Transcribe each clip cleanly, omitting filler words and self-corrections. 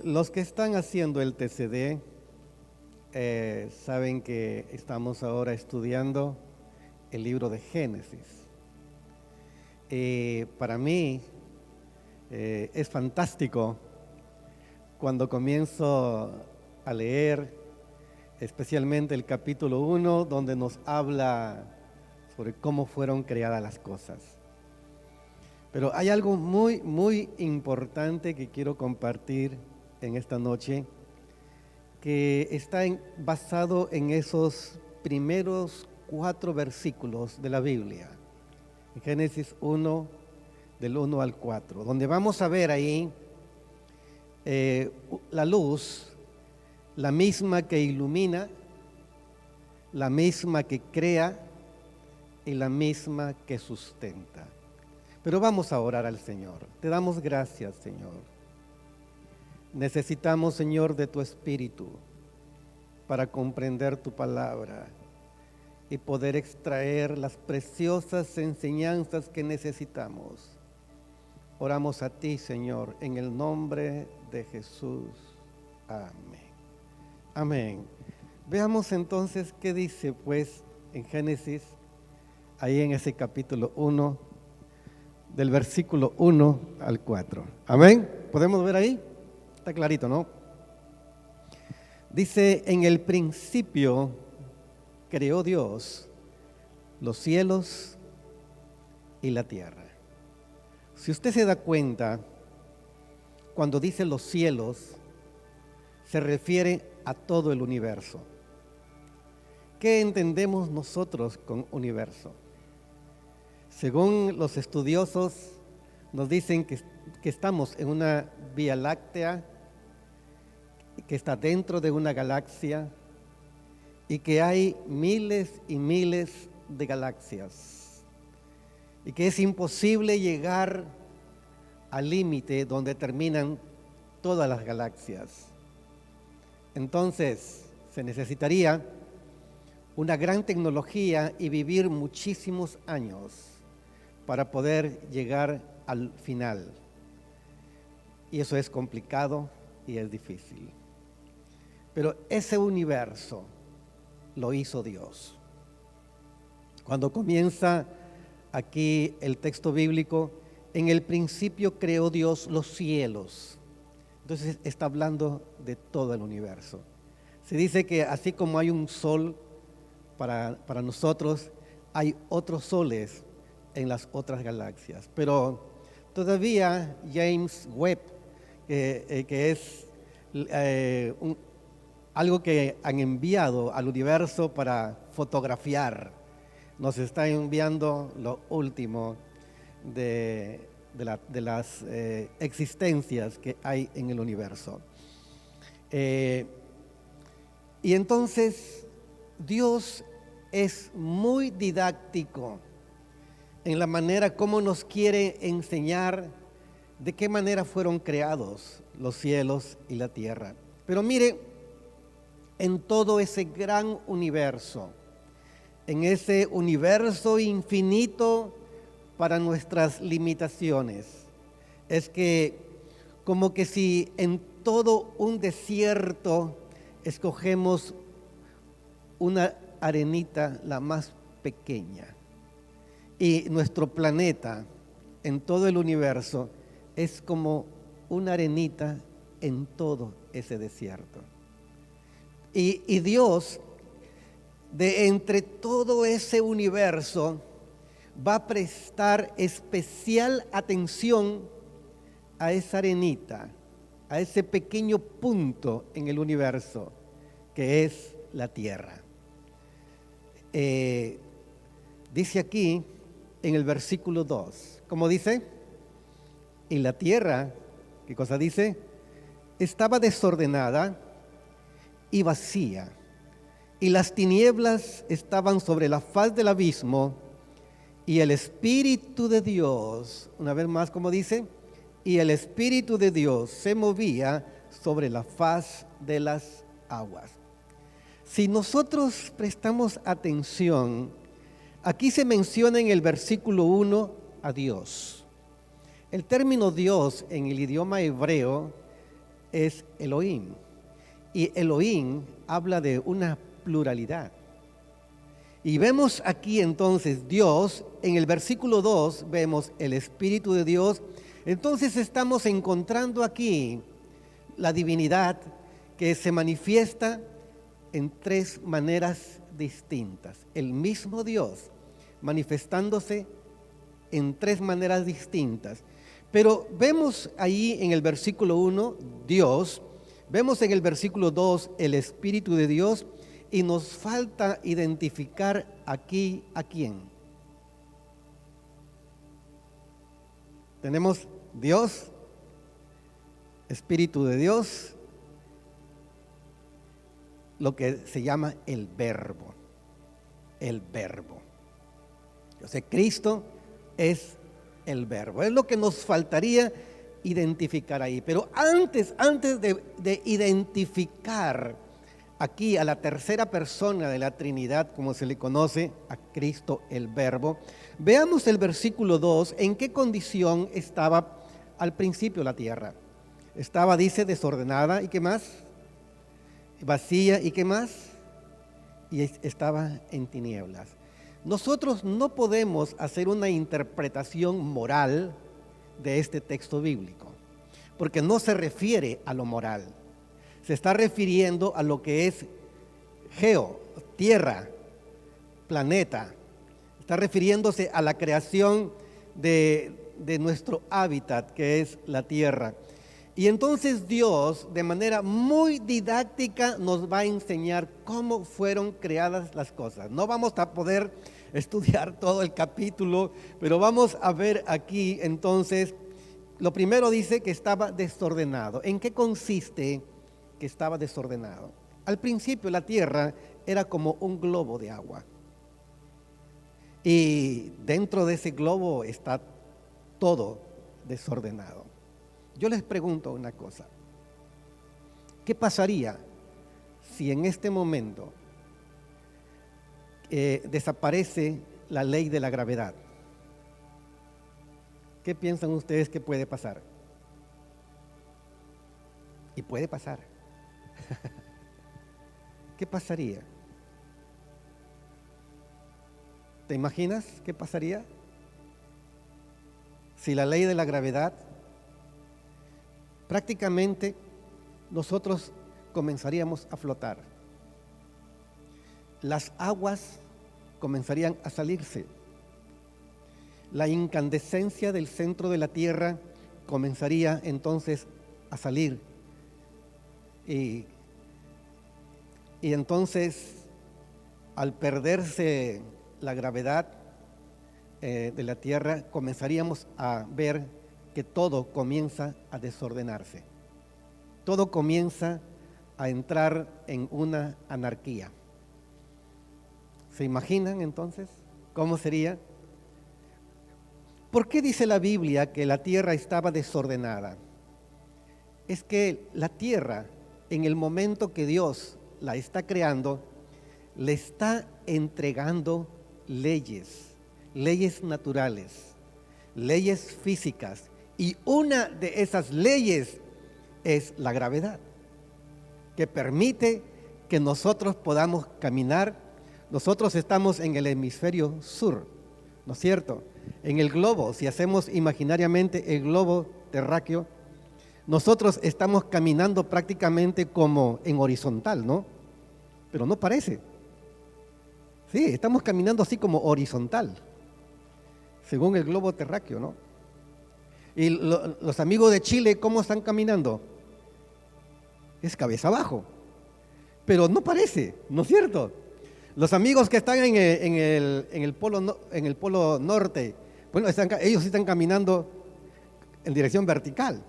Los que están haciendo el TCD saben que estamos ahora estudiando el libro de Génesis. Para mí es fantástico cuando comienzo a leer, especialmente el capítulo 1, donde nos habla sobre cómo fueron creadas las cosas. Pero hay algo muy, muy importante que quiero compartir en esta noche, que está basado en esos primeros 4 versículos de la Biblia, en Génesis 1, del 1 al 4, donde vamos a ver ahí la luz, la misma que ilumina, la misma que crea y la misma que sustenta. Pero vamos a orar al Señor. Te damos gracias, Señor. Necesitamos, Señor, de tu Espíritu para comprender tu palabra y poder extraer las preciosas enseñanzas que necesitamos. Oramos a ti, Señor, en el nombre de Jesús. Amén. Amén. Veamos entonces qué dice, pues, en Génesis, ahí en ese capítulo 1, del versículo 1 al 4. Amén. ¿Podemos ver ahí? Está clarito, ¿no? Dice, en el principio creó Dios los cielos y la tierra. Si usted se da cuenta, cuando dice los cielos, se refiere a todo el universo. ¿Qué entendemos nosotros con universo? Según los estudiosos, nos dicen que estamos en una vía láctea, que está dentro de una galaxia y que hay miles y miles de galaxias y que es imposible llegar al límite donde terminan todas las galaxias. Entonces, se necesitaría una gran tecnología y vivir muchísimos años para poder llegar al final. Y eso es complicado y es difícil. Pero ese universo lo hizo Dios. Cuando comienza aquí el texto bíblico, en el principio creó Dios los cielos. Entonces está hablando de todo el universo. Se dice que así como hay un sol para nosotros, hay otros soles en las otras galaxias. Pero todavía James Webb, que es algo que han enviado al universo para fotografiar, nos está enviando lo último de las existencias que hay en el universo. Y entonces Dios es muy didáctico en la manera como nos quiere enseñar de qué manera fueron creados los cielos y la tierra. Pero mire, en todo ese gran universo, en ese universo infinito para nuestras limitaciones, es que como que si en todo un desierto escogemos una arenita, la más pequeña, y nuestro planeta en todo el universo es como una arenita en todo ese desierto. Y Dios, de entre todo ese universo, va a prestar especial atención a esa arenita, a ese pequeño punto en el universo, que es la Tierra. Dice aquí en el versículo 2, ¿cómo dice? Y la Tierra, ¿qué cosa dice? Estaba desordenada y vacía, y las tinieblas estaban sobre la faz del abismo, y el Espíritu de Dios, una vez más, como dice, y el Espíritu de Dios se movía sobre la faz de las aguas. Si nosotros prestamos atención, aquí se menciona en el versículo 1 a Dios. El término Dios en el idioma hebreo es Elohim. Y Elohim habla de una pluralidad. Y vemos aquí entonces Dios, en el versículo 2 vemos el Espíritu de Dios. Entonces estamos encontrando aquí la divinidad que se manifiesta en tres maneras distintas. El mismo Dios manifestándose en tres maneras distintas. Pero vemos ahí en el versículo 1 Dios, vemos en el versículo 2 el Espíritu de Dios, y nos falta identificar aquí a quién. Tenemos Dios, Espíritu de Dios, lo que se llama el Verbo. El Verbo. Yo sé, Cristo es el Verbo. Es lo que nos faltaría identificar ahí. Pero antes de identificar aquí a la tercera persona de la Trinidad, como se le conoce, a Cristo el Verbo, veamos el versículo 2, en qué condición estaba al principio la tierra. Estaba, dice, desordenada, ¿y qué más? Vacía, ¿y qué más? Y estaba en tinieblas. Nosotros no podemos hacer una interpretación moral de este texto bíblico, porque no se refiere a lo moral. Se está refiriendo a lo que es geo, tierra, planeta. Está refiriéndose a la creación de nuestro hábitat, que es la tierra. Y entonces Dios, de manera muy didáctica, nos va a enseñar cómo fueron creadas las cosas. No vamos a poder estudiar todo el capítulo, pero vamos a ver aquí entonces, lo primero dice que estaba desordenado. ¿En qué consiste que estaba desordenado? Al principio la tierra era como un globo de agua. Y dentro de ese globo está todo desordenado. Yo les pregunto una cosa. ¿Qué pasaría si en este momento desaparece la ley de la gravedad? ¿Qué piensan ustedes que puede pasar? Y puede pasar. ¿Qué pasaría? ¿Te imaginas qué pasaría si la ley de la gravedad, prácticamente nosotros comenzaríamos a flotar? Las aguas comenzarían a salirse. La incandescencia del centro de la tierra comenzaría entonces a salir. Y entonces, al perderse la gravedad de la tierra, comenzaríamos a ver que todo comienza a desordenarse. Todo comienza a entrar en una anarquía. ¿Se imaginan entonces cómo sería? ¿Por qué dice la Biblia que la tierra estaba desordenada? Es que la tierra, en el momento que Dios la está creando, le está entregando leyes naturales, leyes físicas, y una de esas leyes es la gravedad, que permite que nosotros podamos caminar. Nosotros estamos en el hemisferio sur, ¿no es cierto? En el globo, si hacemos imaginariamente el globo terráqueo, nosotros estamos caminando prácticamente como en horizontal, ¿no? Pero no parece. Sí, estamos caminando así como horizontal, según el globo terráqueo, ¿no? Y los amigos de Chile, ¿cómo están caminando? Es cabeza abajo, pero no parece, ¿no es cierto? Los amigos que están en el polo norte, bueno, ellos sí están caminando en dirección vertical.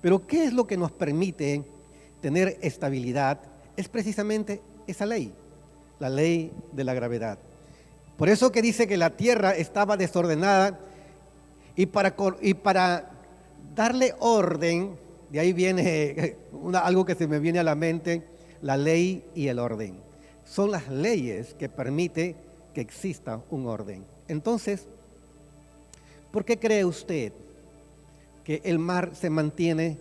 Pero ¿qué es lo que nos permite tener estabilidad? Es precisamente esa ley, la ley de la gravedad. Por eso que dice que la tierra estaba desordenada, y para darle orden, de ahí viene algo que se me viene a la mente, la ley y el orden. Son las leyes que permiten que exista un orden. Entonces, ¿por qué cree usted que el mar se mantiene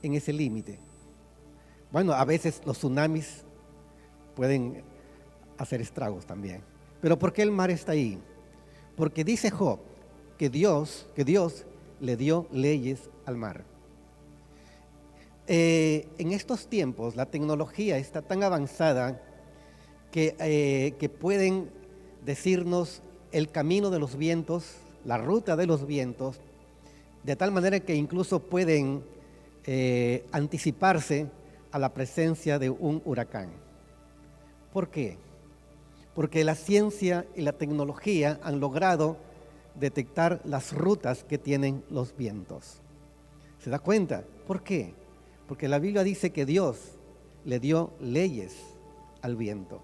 en ese límite. Bueno, a veces los tsunamis pueden hacer estragos también. Pero ¿por qué el mar está ahí? Porque dice Job que Dios le dio leyes al mar. En estos tiempos la tecnología está tan avanzada que pueden decirnos el camino de los vientos, la ruta de los vientos, de tal manera que incluso pueden anticiparse a la presencia de un huracán. ¿Por qué? Porque la ciencia y la tecnología han logrado detectar las rutas que tienen los vientos. ¿Se da cuenta? ¿Por qué? Porque la Biblia dice que Dios le dio leyes al viento.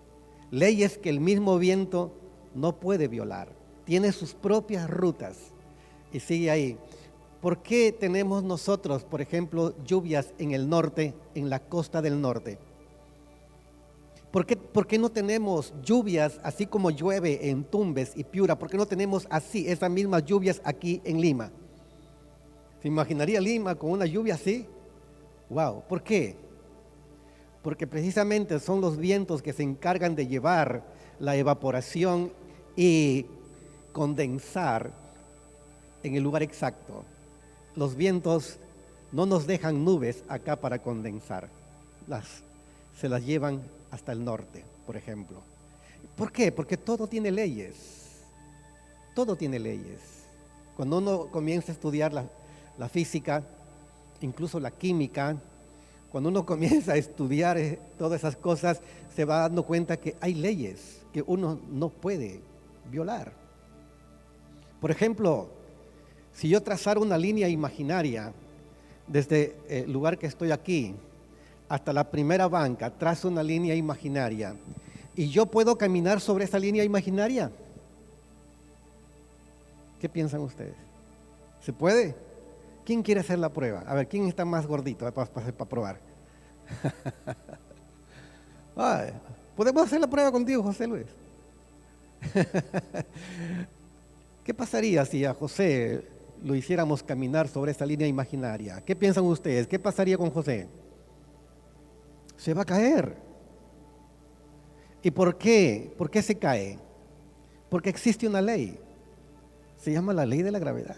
Leyes que el mismo viento no puede violar. Tiene sus propias rutas. Y sigue ahí. ¿Por qué tenemos nosotros, por ejemplo, lluvias en el norte, en la costa del norte? ¿Por qué no tenemos lluvias así como llueve en Tumbes y Piura? ¿Por qué no tenemos así esas mismas lluvias aquí en Lima? ¿Se imaginaría Lima con una lluvia así? ¡Wow! ¿Por qué? Porque precisamente son los vientos que se encargan de llevar la evaporación y condensar en el lugar exacto. Los vientos no nos dejan nubes acá para condensar. Se las llevan hasta el norte, por ejemplo. ¿Por qué? Porque todo tiene leyes. Todo tiene leyes. Cuando uno comienza a estudiar la física, incluso la química, cuando uno comienza a estudiar todas esas cosas, se va dando cuenta que hay leyes que uno no puede violar. Por ejemplo, si yo trazara una línea imaginaria desde el lugar que estoy aquí hasta la primera banca, trazo una línea imaginaria y yo puedo caminar sobre esa línea imaginaria. ¿Qué piensan ustedes? ¿Se puede? ¿Quién quiere hacer la prueba? A ver, ¿quién está más gordito para probar? ¿Podemos hacer la prueba contigo, José Luis? ¿Qué pasaría si a José lo hiciéramos caminar sobre esa línea imaginaria? ¿Qué piensan ustedes? ¿Qué pasaría con José? Se va a caer. ¿Y por qué? ¿Por qué se cae? Porque existe una ley. Se llama la ley de la gravedad.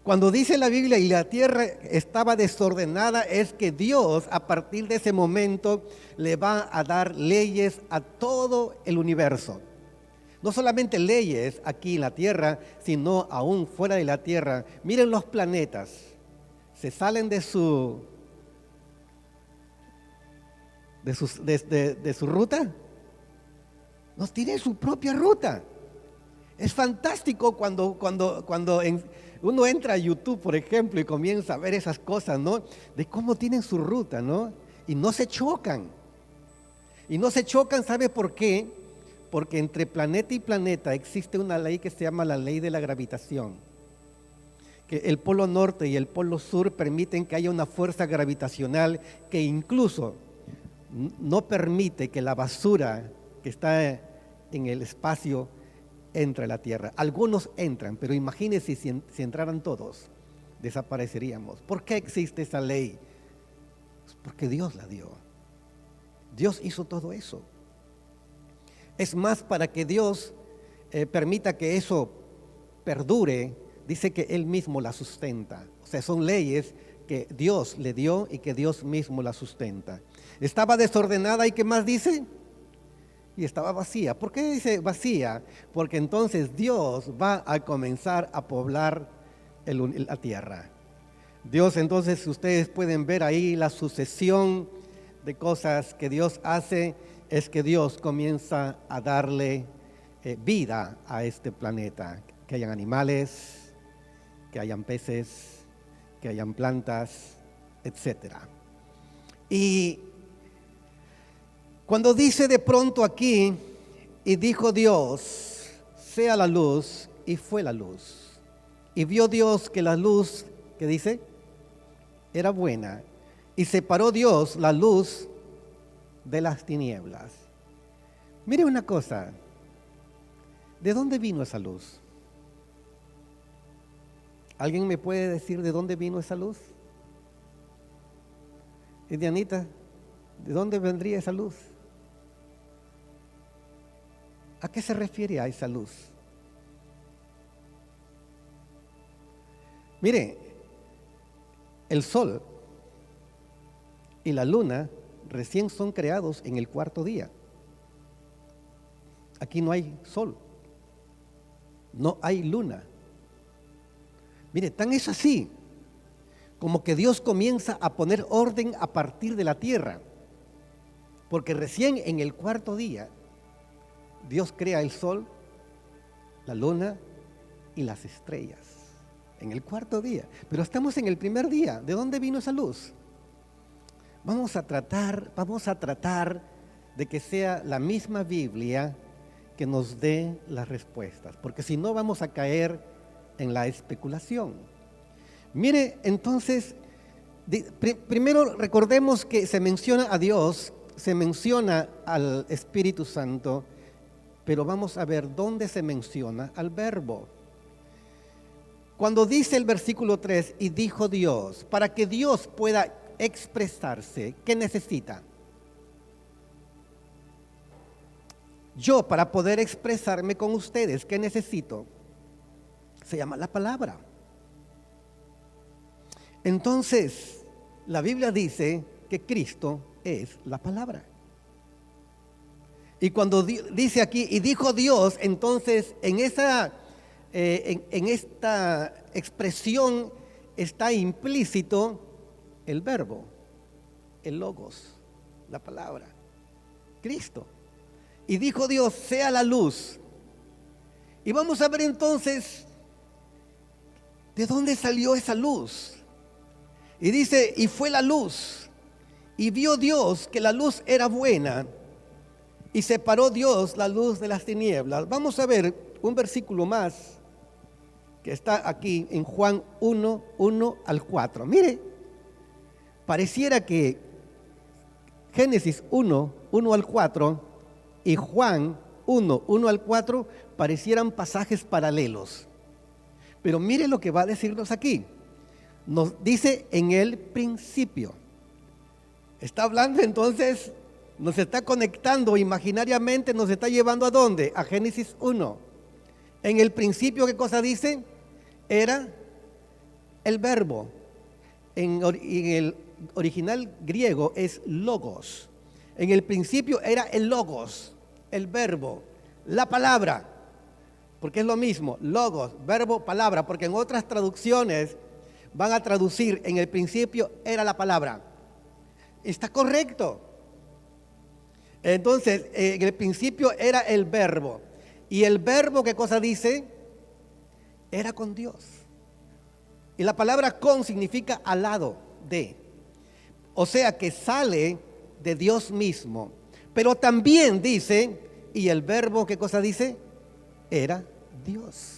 Cuando dice la Biblia y la tierra estaba desordenada, es que Dios a partir de ese momento le va a dar leyes a todo el universo. No solamente leyes aquí en la tierra, sino aún fuera de la tierra. Miren los planetas, se salen de su ruta, nos tienen su propia ruta. Es fantástico cuando uno entra a YouTube, por ejemplo, y comienza a ver esas cosas, ¿no? De cómo tienen su ruta, ¿no? Y no se chocan. Y no se chocan, ¿sabe por qué? Porque entre planeta y planeta existe una ley que se llama la ley de la gravitación. Que el polo norte y el polo sur permiten que haya una fuerza gravitacional que incluso no permite que la basura que está en el espacio entre a la tierra. Algunos entran, pero imagínense si entraran todos, desapareceríamos. ¿Por qué existe esa ley? Porque Dios la dio. Dios hizo todo eso. Es más, para que Dios permita que eso perdure, dice que Él mismo la sustenta. O sea, son leyes que Dios le dio y que Dios mismo la sustenta. Estaba desordenada y ¿qué más dice? Y estaba vacía. ¿Por qué dice vacía? Porque entonces Dios va a comenzar a poblar la tierra. Dios, entonces ustedes pueden ver ahí la sucesión de cosas que Dios hace, es que Dios comienza a darle vida a este planeta. Que hayan animales, que hayan peces, que hayan plantas, etc. Y cuando dice de pronto aquí, y dijo Dios, sea la luz, y fue la luz. Y vio Dios que la luz, ¿qué dice? Era buena. Y separó Dios la luz de las tinieblas. Mire una cosa, ¿de dónde vino esa luz? ¿Alguien me puede decir de dónde vino esa luz? Y Dianita, ¿de dónde vendría esa luz? ¿A qué se refiere a esa luz? Mire, el sol y la luna recién son creados en el cuarto día. Aquí no hay sol, no hay luna. Mire, tan es así como que Dios comienza a poner orden a partir de la tierra, porque recién en el cuarto día Dios crea el sol, la luna y las estrellas. En el cuarto día. Pero estamos en el primer día. ¿De dónde vino esa luz? Vamos a tratar de que sea la misma Biblia que nos dé las respuestas, porque si no vamos a caer en la especulación. Mire, entonces, primero recordemos que se menciona a Dios, se menciona al Espíritu Santo, pero vamos a ver dónde se menciona al Verbo. Cuando dice el versículo 3, y dijo Dios, para que Dios pueda expresarse, ¿qué necesita? Yo, para poder expresarme con ustedes, ¿qué necesito? Se llama la palabra. Entonces, la Biblia dice que Cristo es la palabra. Y cuando dice aquí, y dijo Dios, entonces en esta expresión está implícito el verbo, el logos, la palabra, Cristo. Y dijo Dios, sea la luz. Y vamos a ver entonces, ¿de dónde salió esa luz? Y dice, y fue la luz, y vio Dios que la luz era buena, y separó Dios la luz de las tinieblas. Vamos a ver un versículo más que está aquí en Juan 1, 1 al 4. Mire, pareciera que Génesis 1, 1 al 4 y Juan 1, 1 al 4 parecieran pasajes paralelos. Pero mire lo que va a decirnos aquí. Nos dice en el principio. Está hablando entonces, nos está conectando imaginariamente, nos está llevando ¿a dónde? A Génesis 1. En el principio, ¿qué cosa dice? Era el verbo. En el original griego es logos. En el principio era el logos, el verbo, la palabra. Porque es lo mismo, logos, verbo, palabra. Porque en otras traducciones van a traducir en el principio era la palabra. Está correcto. Entonces, en el principio era el verbo. Y el verbo, ¿qué cosa dice? Era con Dios. Y la palabra con significa al lado de. O sea que sale de Dios mismo. Pero también dice, y el verbo, ¿qué cosa dice? Era Dios.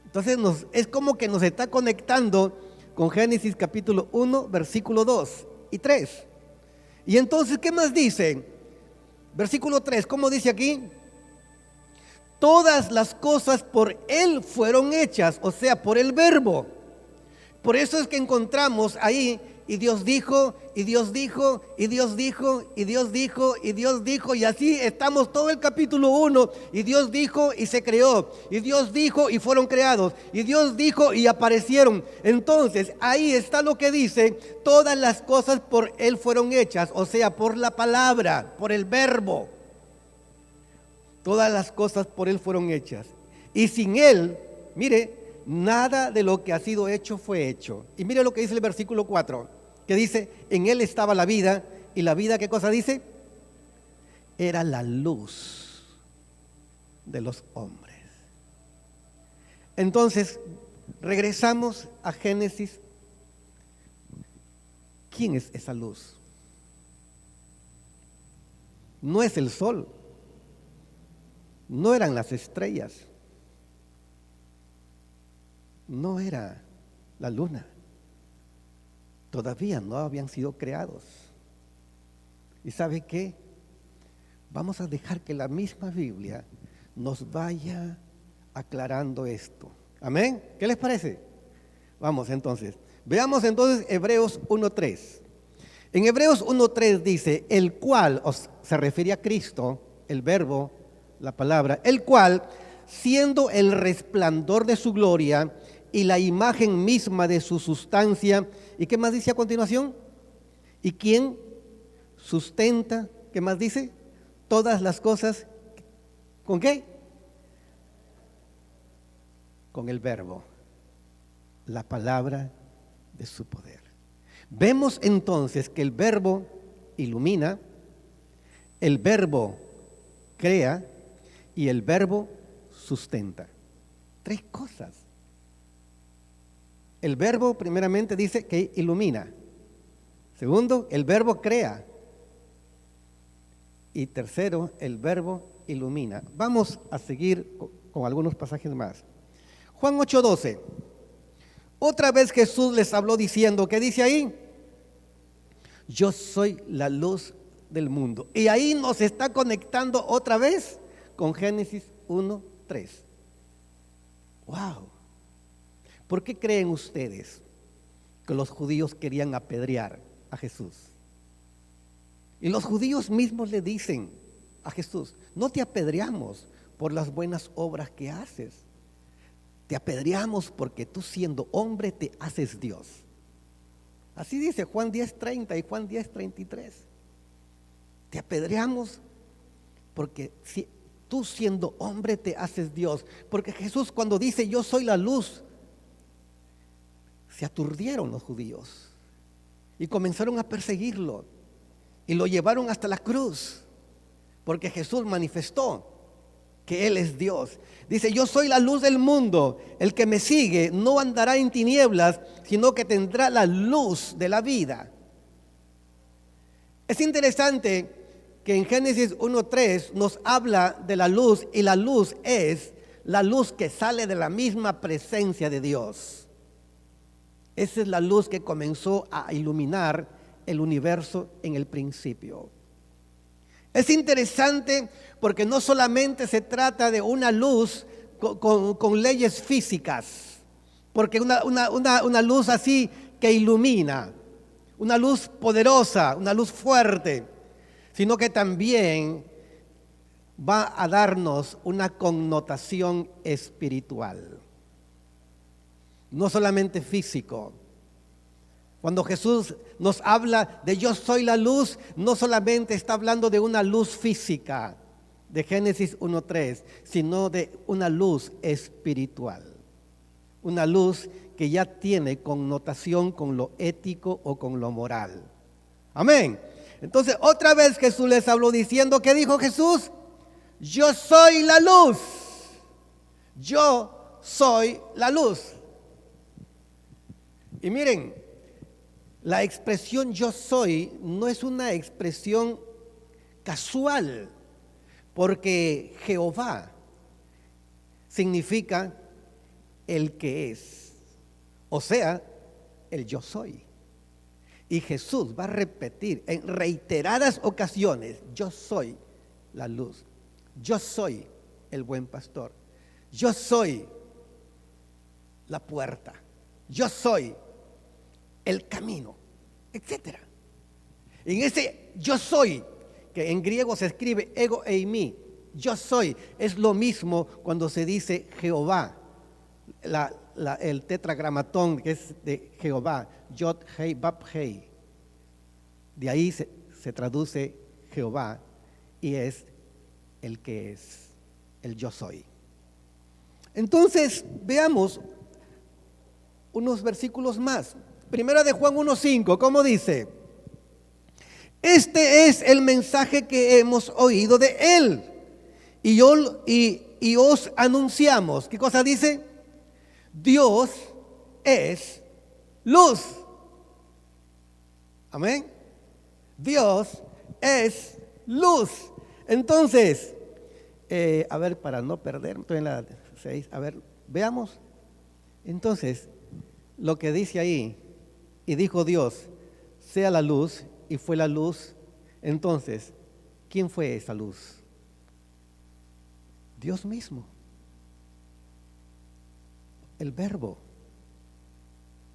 Entonces es como que nos está conectando con Génesis capítulo 1, versículo 2 y 3. Y entonces, ¿qué más dice? Versículo 3, ¿cómo dice aquí? Todas las cosas por Él fueron hechas, o sea, por el verbo. Por eso es que encontramos ahí, y Dios dijo, y Dios dijo, y Dios dijo, y Dios dijo, y Dios dijo, y así estamos todo el capítulo 1, y Dios dijo y se creó, y Dios dijo y fueron creados, y Dios dijo y aparecieron. Entonces ahí está lo que dice, todas las cosas por Él fueron hechas, o sea, por la palabra, por el verbo. Todas las cosas por Él fueron hechas. Y sin Él, mire, nada de lo que ha sido hecho fue hecho. Y mire lo que dice el versículo 4, que dice, en Él estaba la vida, y la vida, ¿qué cosa dice? Era la luz de los hombres. Entonces, regresamos a Génesis. ¿Quién es esa luz? No es el sol. No eran las estrellas. No era la luna. Todavía no habían sido creados. ¿Y sabe qué? Vamos a dejar que la misma Biblia nos vaya aclarando esto. ¿Amén? ¿Qué les parece? Vamos entonces. Veamos entonces Hebreos 1:3. En Hebreos 1:3 dice, el cual, se refiere a Cristo, el verbo, la palabra, el cual, siendo el resplandor de su gloria y la imagen misma de su sustancia, ¿y qué más dice a continuación? ¿Y quién sustenta? ¿Qué más dice? Todas las cosas, ¿con qué? Con el verbo, la palabra de su poder. Vemos entonces que el verbo ilumina, el verbo crea y el verbo sustenta. Tres cosas. El verbo primeramente dice que ilumina. Segundo, el verbo crea. Y tercero, el verbo ilumina. Vamos a seguir con algunos pasajes más. Juan 8:12. Otra vez Jesús les habló diciendo, ¿qué dice ahí? Yo soy la luz del mundo. Y ahí nos está conectando otra vez con Génesis 1:3. ¡Wow! ¿Por qué creen ustedes que los judíos querían apedrear a Jesús? Y los judíos mismos le dicen a Jesús, no te apedreamos por las buenas obras que haces. Te apedreamos porque tú siendo hombre te haces Dios. Así dice Juan 10:30 y Juan 10:33. Te apedreamos porque tú siendo hombre te haces Dios. Porque Jesús cuando dice yo soy la luz, se aturdieron los judíos y comenzaron a perseguirlo y lo llevaron hasta la cruz. Porque Jesús manifestó que Él es Dios. Dice, yo soy la luz del mundo, el que me sigue no andará en tinieblas, sino que tendrá la luz de la vida. Es interesante que en Génesis 1:3 nos habla de la luz, y la luz es la luz que sale de la misma presencia de Dios. Esa es la luz que comenzó a iluminar el universo en el principio. Es interesante porque no solamente se trata de una luz con leyes físicas, porque una luz así que ilumina, una luz poderosa, una luz fuerte, sino que también va a darnos una connotación espiritual, no solamente físico. Cuando Jesús nos habla de yo soy la luz, no solamente está hablando de una luz física de Génesis 1:3, sino de una luz espiritual. Una luz que ya tiene connotación con lo ético o con lo moral. Amén. Entonces otra vez Jesús les habló diciendo, ¿qué dijo Jesús? Yo soy la luz. Yo soy la luz. Y miren, la expresión yo soy no es una expresión casual, porque Jehová significa el que es, o sea, el yo soy. Y Jesús va a repetir en reiteradas ocasiones, yo soy la luz, yo soy el buen pastor, yo soy la puerta, yo soy el camino, etcétera. En ese yo soy, que en griego se escribe ego eimi, yo soy, es lo mismo cuando se dice Jehová, el tetragramatón que es de Jehová, Yod Hei Bab Hei, de ahí se traduce Jehová y es el que es, el yo soy. Entonces veamos unos versículos más. Primera de Juan 1:5, ¿cómo dice? Este es el mensaje que hemos oído de Él y os anunciamos. ¿Qué cosa dice? Dios es luz. Amén. Dios es luz. Entonces, a ver, para no perder, estoy en la 6, a ver, veamos. Entonces, lo que dice ahí, y dijo Dios, sea la luz, y fue la luz. Entonces, ¿quién fue esa luz? Dios mismo. El verbo,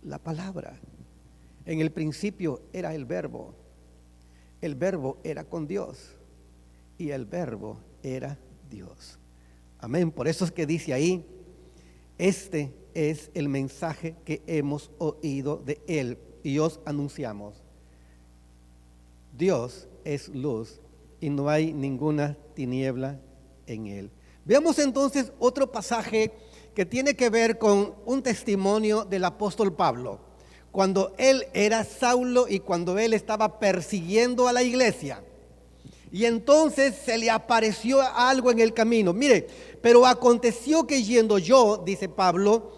la palabra. En el principio era el verbo. El Verbo era con Dios y el Verbo era Dios. Amén. Por eso es que dice ahí, este es el mensaje que hemos oído de Él y os anunciamos. Dios es luz y no hay ninguna tiniebla en Él. Veamos entonces otro pasaje que tiene que ver con un testimonio del apóstol Pablo, cuando él era Saulo y cuando él estaba persiguiendo a la iglesia. Y entonces se le apareció algo en el camino. Mire, pero aconteció que yendo yo, dice Pablo,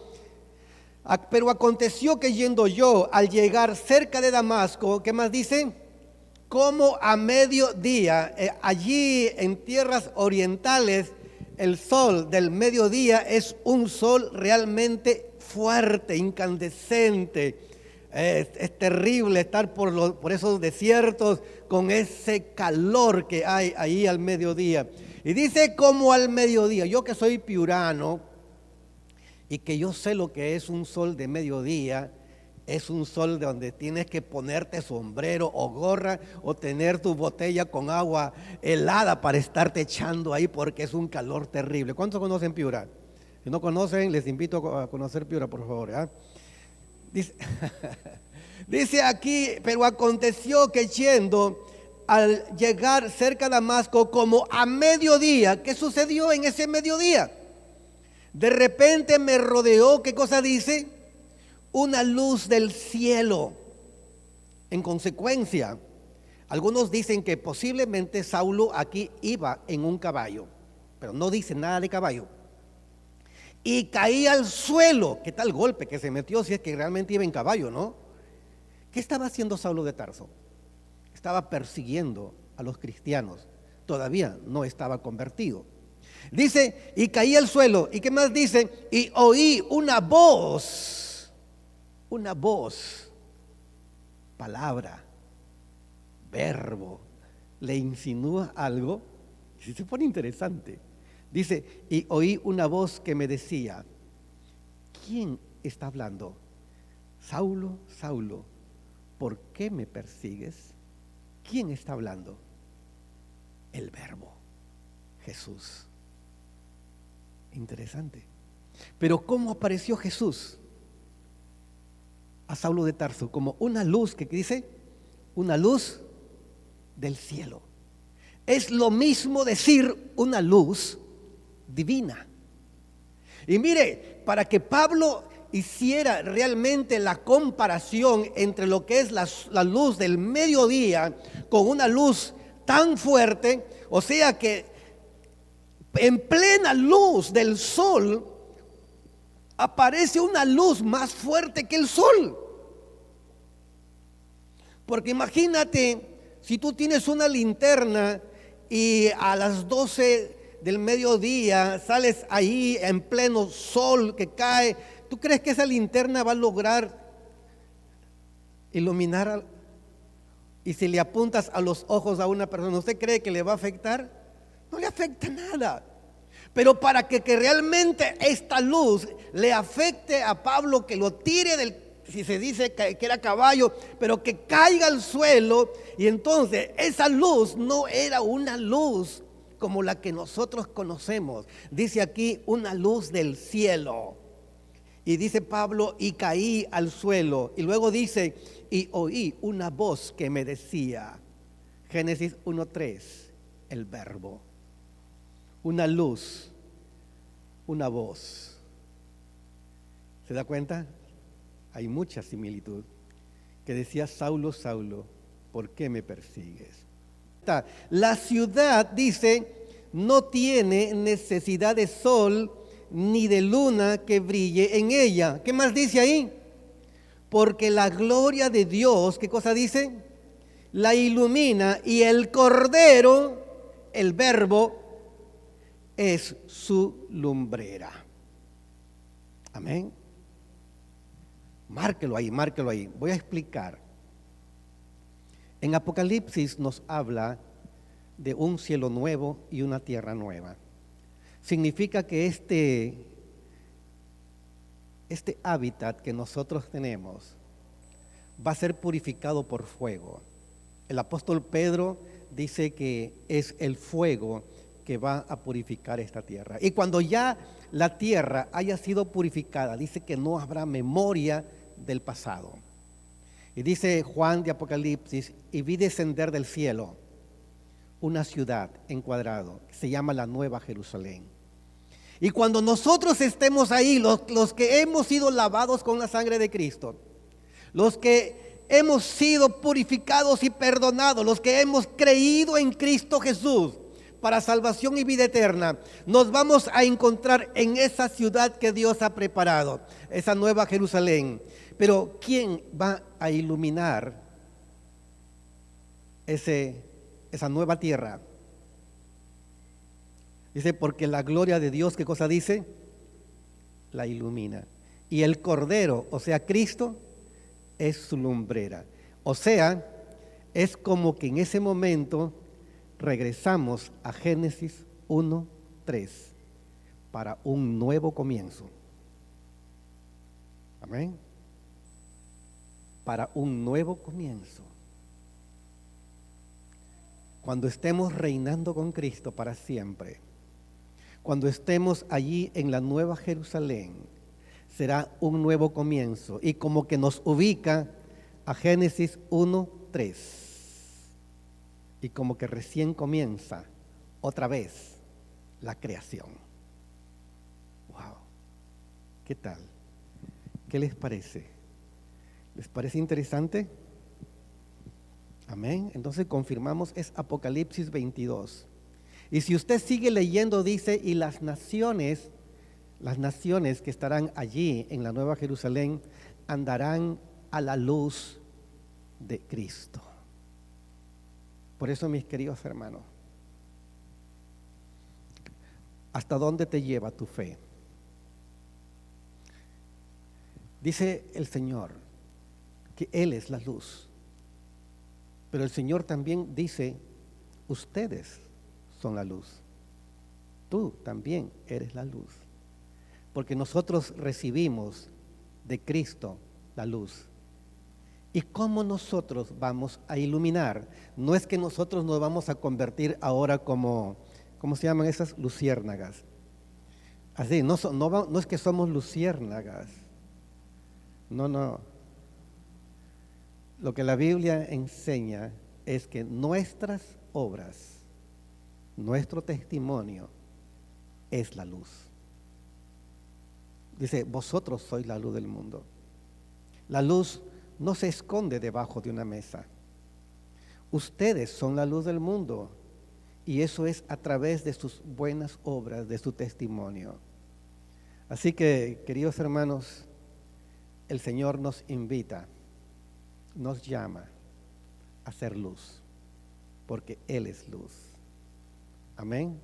pero aconteció que yendo yo al llegar cerca de Damasco, ¿qué más dice? Como a mediodía, allí en tierras orientales, el sol del mediodía es un sol realmente fuerte, incandescente. Es terrible estar por esos desiertos con ese calor que hay ahí al mediodía. Y dice como al mediodía. Yo que soy piurano y que yo sé lo que es un sol de mediodía, es un sol de donde tienes que ponerte sombrero o gorra o tener tu botella con agua helada para estarte echando ahí porque es un calor terrible. ¿Cuántos conocen Piura? Si no conocen, les invito a conocer Piura, por favor. Dice aquí, pero aconteció que yendo al llegar cerca de Damasco como a mediodía, ¿qué sucedió en ese mediodía? De repente me rodeó, ¿qué cosa dice? Una luz del cielo. En consecuencia, algunos dicen que posiblemente Saulo aquí iba en un caballo, pero no dice nada de caballo. Y caía al suelo. ¿Qué tal golpe que se metió si es que realmente iba en caballo, no? ¿Qué estaba haciendo Saulo de Tarso? Estaba persiguiendo a los cristianos. Todavía no estaba convertido. Dice, y caí al suelo. ¿Y qué más dice? Y oí una voz, palabra, verbo. Le insinúa algo y se pone interesante. Dice, y oí una voz que me decía, ¿quién está hablando? Saulo, Saulo, ¿por qué me persigues? ¿Quién está hablando? El Verbo, Jesús. Interesante. Pero ¿cómo apareció Jesús a Saulo de Tarso? Como una luz, ¿qué dice? Una luz del cielo. Es lo mismo decir una luz divina. Y mire, para que Pablo hiciera realmente la comparación entre lo que es la luz del mediodía con una luz tan fuerte, o sea que en plena luz del sol aparece una luz más fuerte que el sol. Porque imagínate, si tú tienes una linterna y a las 12 del mediodía sales ahí en pleno sol que cae, ¿tú crees que esa linterna va a lograr iluminar? Y si le apuntas a los ojos a una persona, ¿usted cree que le va a afectar? No le afecta nada. Pero para que realmente esta luz le afecte a Pablo, que lo tire del, si se dice que era caballo, pero que caiga al suelo, y entonces esa luz no era una luz como la que nosotros conocemos. Dice aquí una luz del cielo. Y dice Pablo, y caí al suelo. Y luego dice, y oí una voz que me decía, Génesis 1:3, el Verbo. Una luz, una voz. ¿Se da cuenta? Hay mucha similitud. Que decía, Saulo, Saulo, ¿por qué me persigues? La ciudad, dice, no tiene necesidad de sol ni de luna que brille en ella. ¿Qué más dice ahí? Porque la gloria de Dios, ¿qué cosa dice? La ilumina, y el Cordero, el Verbo, es su lumbrera. Amén. Márquelo ahí, márquelo ahí. Voy a explicar. En Apocalipsis nos habla de un cielo nuevo y una tierra nueva. Significa que este hábitat que nosotros tenemos va a ser purificado por fuego. El apóstol Pedro dice que es el fuego que va a purificar esta tierra. Y cuando ya la tierra haya sido purificada, dice que no habrá memoria del pasado. Y dice Juan de Apocalipsis, y vi descender del cielo una ciudad en cuadrado, que se llama la Nueva Jerusalén. Y cuando nosotros estemos ahí, los que hemos sido lavados con la sangre de Cristo, los que hemos sido purificados y perdonados, los que hemos creído en Cristo Jesús para salvación y vida eterna, nos vamos a encontrar en esa ciudad que Dios ha preparado, esa Nueva Jerusalén. Pero ¿quién va a iluminar esa nueva tierra? Dice, porque la gloria de Dios, ¿qué cosa dice? La ilumina. Y el Cordero, o sea, Cristo, es su lumbrera. O sea, es como que en ese momento regresamos a Génesis 1:3 para un nuevo comienzo. Amén. Para un nuevo comienzo. Cuando estemos reinando con Cristo para siempre, cuando estemos allí en la Nueva Jerusalén, será un nuevo comienzo y como que nos ubica a Génesis 1:3 y como que recién comienza otra vez la creación. Wow, ¿qué tal? ¿Qué les parece? ¿Les parece interesante? Amén. Entonces confirmamos, es Apocalipsis 22. Y si usted sigue leyendo, dice, y las naciones que estarán allí en la Nueva Jerusalén andarán a la luz de Cristo. Por eso, mis queridos hermanos, ¿hasta dónde te lleva tu fe? Dice el Señor que Él es la luz. Pero el Señor también dice, ustedes son la luz. Tú también eres la luz. Porque nosotros recibimos de Cristo la luz. ¿Y cómo nosotros vamos a iluminar? No es que nosotros nos vamos a convertir ahora como, ¿cómo se llaman esas? Luciérnagas. Así, no es que somos luciérnagas. No. Lo que la Biblia enseña es que nuestras obras, nuestro testimonio es la luz. Dice, vosotros sois la luz del mundo. La luz no se esconde debajo de una mesa. Ustedes son la luz del mundo y eso es a través de sus buenas obras, de su testimonio. Así que, queridos hermanos, el Señor nos invita, nos llama a ser luz, porque Él es luz. Amén.